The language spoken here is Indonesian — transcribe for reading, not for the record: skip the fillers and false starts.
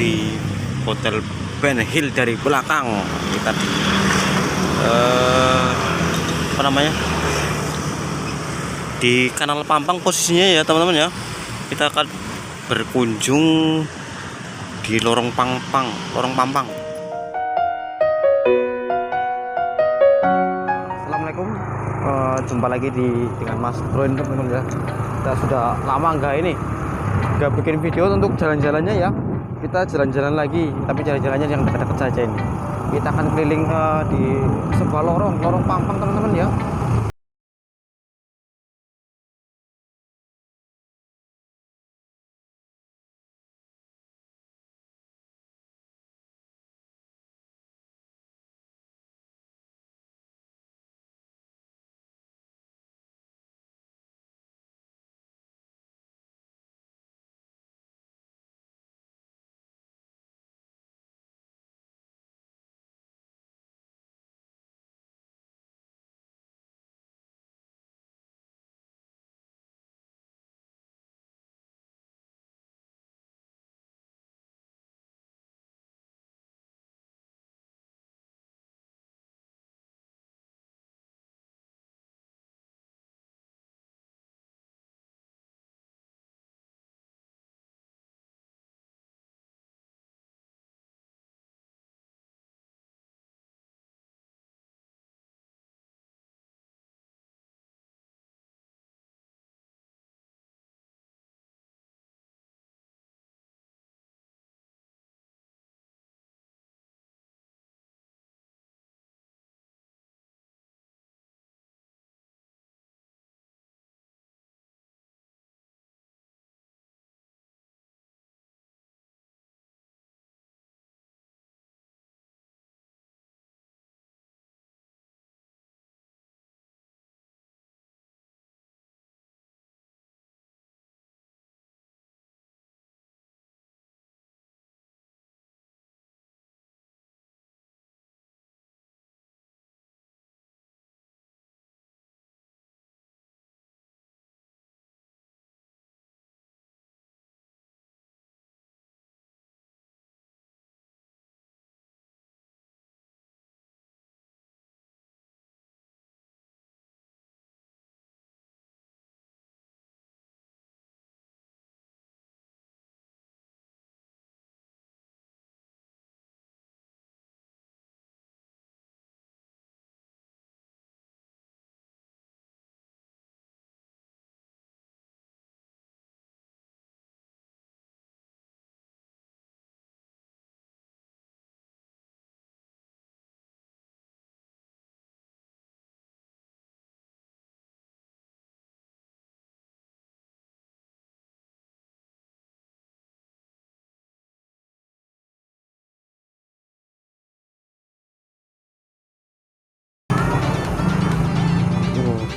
di Hotel Ben Hill dari belakang. Kita di apa namanya, di Kanal Pampang posisinya ya teman-teman ya. Kita akan berkunjung di Lorong Pampang. Assalamualaikum, jumpa lagi dengan Mas Bro ini teman-teman ya. Kita sudah lama nggak bikin video untuk jalan-jalannya ya. Kita jalan-jalan lagi, tapi jalan-jalannya yang dekat-dekat saja ini. Kita akan keliling di sebuah lorong Pampang teman-teman ya.